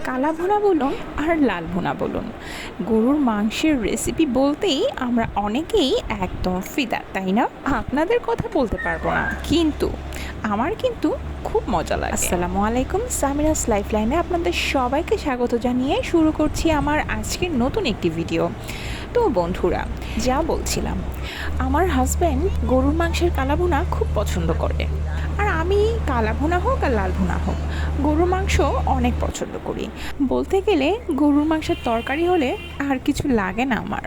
কালা ভুনা বলুন আর লাল ভুনা বলুন, গরুর মাংসের রেসিপি বলতেই আমরা অনেকেই একদম ফিদা, তাই না? আপনাদের কথা বলতে পারবো না, কিন্তু আমার কিন্তু খুব মজা লাগে। আসসালামু আলাইকুম, সামিরাস লাইফলাইনে আপনাদের সবাইকে স্বাগত জানিয়ে শুরু করছি আমার আজকের নতুন একটি ভিডিও। তো বন্ধুরা, যা বলছিলাম, আমার হাজব্যান্ড গরুর মাংসের কালা ভুনা খুব পছন্দ করে, আর আমি কালা ভুনা হোক আর লাল ভুনা হোক, গরুর মাংস অনেক পছন্দ করি। বলতে গেলে গরুর মাংসের তরকারি হলে আর কিছু লাগে না আমার।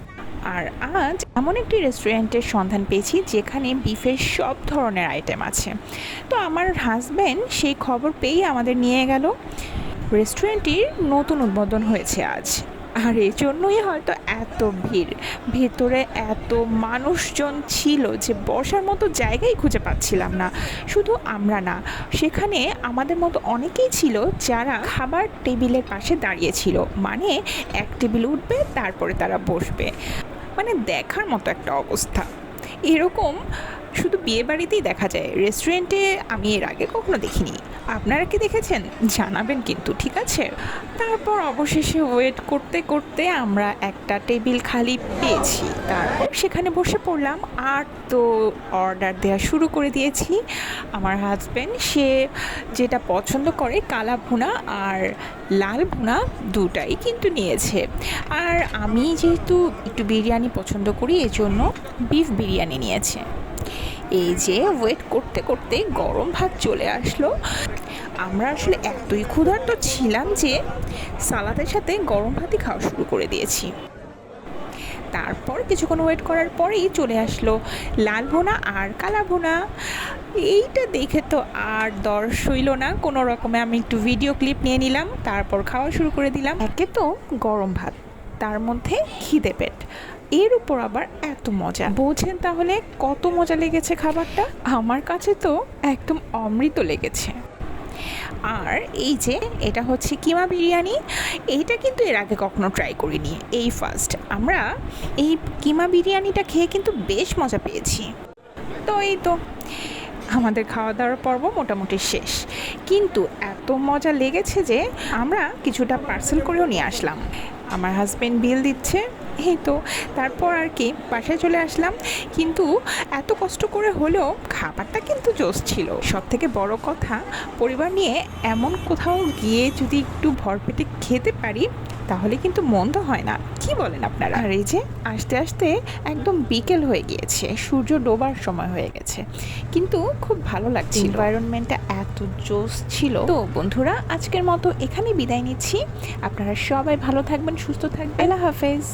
আর আজ এমন একটি রেস্টুরেন্টের সন্ধান পেয়েছি যেখানে বিফের সব ধরনের আইটেম আছে। তো আমার হাজব্যান্ড সেই খবর পেয়েই আমাদের নিয়ে গেল। রেস্টুরেন্টটির নতুন উদ্বোধন হয়েছে আজ, আর এই জন্যই হয়তো এত ভিড়। ভেতরে এত মানুষজন ছিল যে বসার মতো জায়গাই খুঁজে পাচ্ছিলাম না। শুধু আমরা না, সেখানে আমাদের মতো অনেকেই ছিল যারা খাবার টেবিলের পাশে দাঁড়িয়েছিল, মানে এক টেবিল উঠবে তারপরে তারা বসবে, মানে দেখার মতো একটা অবস্থা। এরকম শুধু বিয়ে বাড়িতেই দেখা যায়, রেস্টুরেন্টে আমি এর আগে কখনো দেখিনি। আপনারা কি দেখেছেন জানাবেন কিন্তু, ঠিক আছে? তারপর অবশেষে ওয়েট করতে করতে আমরা একটা টেবিল খালি পেয়েছি, তারপর সেখানে বসে পড়লাম। আর তো অর্ডার দেওয়া শুরু করে দিয়েছি। আমার হাজব্যান্ড সে যেটা পছন্দ করে, কালা ভুনা আর লাল ভুনা দুটাই কিন্তু নিয়েছে। আর আমি যেহেতু একটু বিরিয়ানি পছন্দ করি, এজন্য বিফ বিরিয়ানি নিয়েছে। এই যে ওয়েট করতে করতে গরম ভাত চলে আসলো। আমরা আসলে এতই ক্ষুধার্ত ছিলাম যে সালাদের সাথে গরম ভাতই খাওয়া শুরু করে দিয়েছি। তারপর কিছুক্ষণ ওয়েট করার পরেই চলে আসলো লাল ভুনা আর কালা ভুনা। এইটা দেখে তো আর দর সইল না, কোনো রকমে আমি একটু ভিডিও ক্লিপ নিয়ে নিলাম, তারপর খাওয়া শুরু করে দিলাম। একে তো গরম ভাত, তার মধ্যে খিদে পেট, এর উপর আবার এত মজা। বোঝেন তাহলে কত মজা লেগেছে খাবারটা। আমার কাছে তো একদম অমৃত লেগেছে। আর এই যে এটা হচ্ছে কিমা বিরিয়ানি, এইটা কিন্তু এর আগে কখনো ট্রাই করিনি, এই ফার্স্ট। আমরা এই কিমা বিরিয়ানিটা খেয়ে কিন্তু বেশ মজা পেয়েছি। তো এই তো আমাদের খাওয়া দাওয়ার পর্ব মোটামুটি শেষ, কিন্তু এত মজা লেগেছে যে আমরা কিছুটা পার্সেল করেও নিয়ে আসলাম। আমার হাজব্যান্ড বিল দিচ্ছে, এই তো তারপর আর কি বাসায় চলে আসলাম। কিন্তু এত কষ্ট করে হলেও খাবারটা কিন্তু জোশ ছিল। সব থেকে বড় কথা, পরিবার নিয়ে এমন কোথাও গিয়ে যদি একটু ভরপেটে খেতে পারি তাহলে কিন্তু মন্দ হয় না, কি বলেন আপনারা? আর এই যে আস্তে আস্তে একদম বিকেল হয়ে গিয়েছে, সূর্য ডোবার সময় হয়ে গেছে, কিন্তু খুব ভালো লাগছিল, এনভায়রনমেন্টটা এত জোশ ছিল। তো বন্ধুরা, আজকের মতো এখানে বিদায় নিচ্ছি। আপনারা সবাই ভালো থাকবেন, সুস্থ থাকবেন। আল্লাহ হাফেজ।